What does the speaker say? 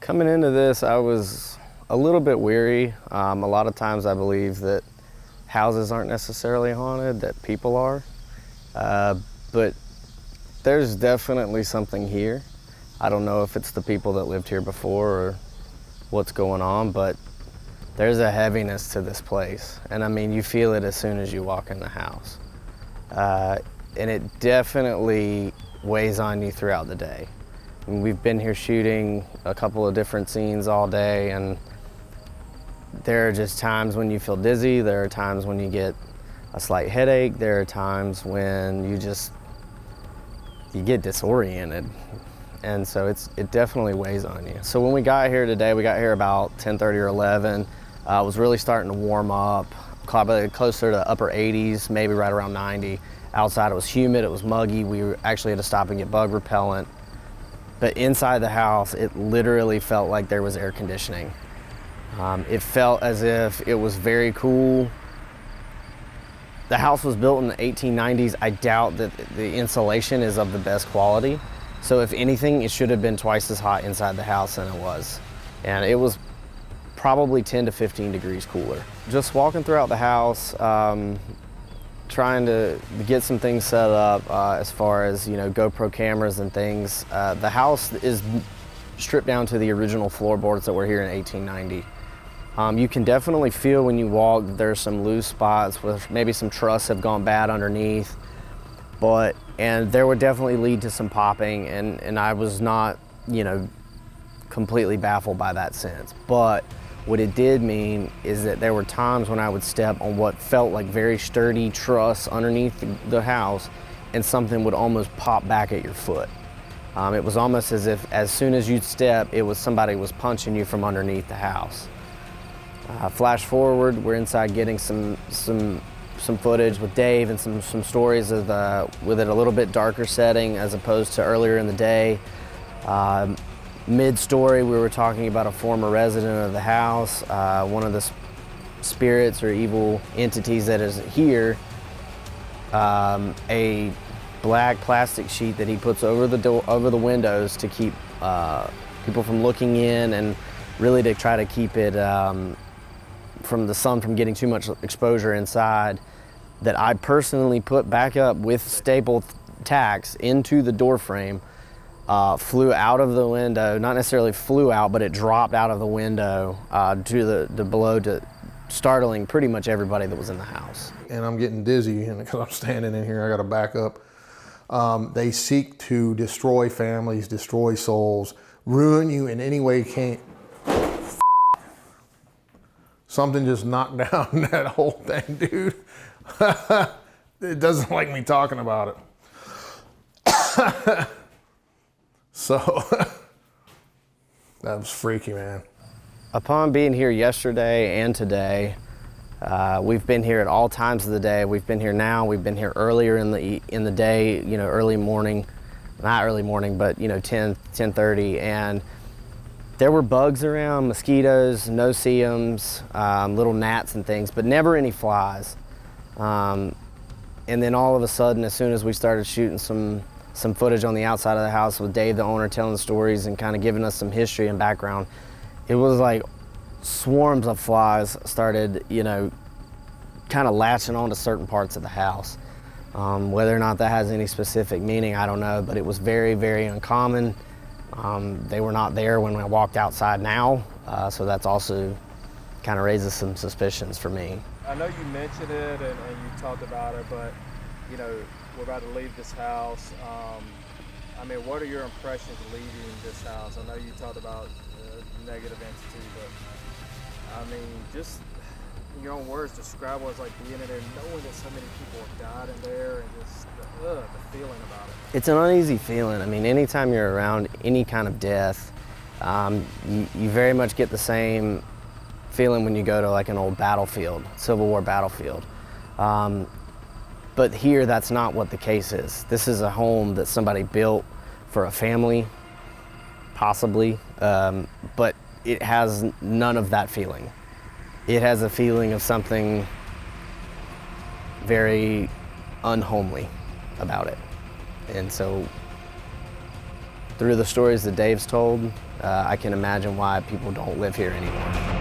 Coming into this, I was a little bit weary. A lot of times I believe that houses aren't necessarily haunted, that people are. But there's definitely something here. I don't know if it's the people that lived here before or what's going on, but there's a heaviness to this place. And I mean, you feel it as soon as you walk in the house. And it definitely weighs on you throughout the day. I mean, we've been here shooting a couple of different scenes all day, and there are just times when you feel dizzy, there are times when you get a slight headache, there are times when you get disoriented. And so it definitely weighs on you. So when we got here today, we got here about 10:30 or 11. It was really starting to warm up, probably closer to upper 80s, maybe right around 90. Outside it was humid, it was muggy. We actually had to stop and get bug repellent. But inside the house, it literally felt like there was air conditioning. It felt as if it was very cool. The house was built in the 1890s. I doubt that the insulation is of the best quality. So if anything, it should have been twice as hot inside the house than it was. And it was probably 10 to 15 degrees cooler. Just walking throughout the house, trying to get some things set up as far as, GoPro cameras and things. The house is stripped down to the original floorboards that were here in 1890. You can definitely feel when you walk that there's some loose spots where maybe some truss have gone bad underneath, and there would definitely lead to some popping, and I was not, completely baffled by that sense. But what it did mean is that there were times when I would step on what felt like very sturdy truss underneath the house, and something would almost pop back at your foot. It was almost as if as soon as you'd step, it was somebody was punching you from underneath the house. Flash forward, we're inside getting some footage with Dave and some stories of with it a little bit darker setting as opposed to earlier in the day. Mid-story, we were talking about a former resident of the house. One of the spirits or evil entities that is here, a black plastic sheet that he puts over the windows to keep people from looking in, and really to try to keep it from the sun from getting too much exposure inside, that I personally put back up with staple tacks into the door frame. Flew out of the window, not necessarily flew out, but it dropped out of the window to the below, to startling pretty much everybody that was in the house. And I'm getting dizzy because I'm standing in here, I gotta back up. They seek to destroy families, destroy souls, ruin you in any way you can. Something just knocked down that whole thing, dude. It doesn't like me talking about it. So, that was freaky, man. Upon being here yesterday and today, we've been here at all times of the day. We've been here now, we've been here earlier in the day, early morning, not early morning, but 10:30, and there were bugs around, mosquitoes, no-see-ums, little gnats and things, but never any flies. And then all of a sudden, as soon as we started shooting some footage on the outside of the house with Dave, the owner, telling stories and kind of giving us some history and background, it was like swarms of flies started, kind of latching onto certain parts of the house. Whether or not that has any specific meaning, I don't know, but it was very, very uncommon. They were not there when I walked outside now, so that's also kind of raises some suspicions for me. I know you mentioned it and you talked about it, but we're about to leave this house. What are your impressions leaving this house? I know you talked about negative entity, but just in your own words, describe what it's like being in there, knowing that so many people have died in there, and just the feeling about it. It's an uneasy feeling. Anytime you're around any kind of death, you very much get the same feeling when you go to like an old battlefield, Civil War battlefield. But here, that's not what the case is. This is a home that somebody built for a family, possibly, but it has none of that feeling. It has a feeling of something very unhomely about it. And so through the stories that Dave's told, I can imagine why people don't live here anymore.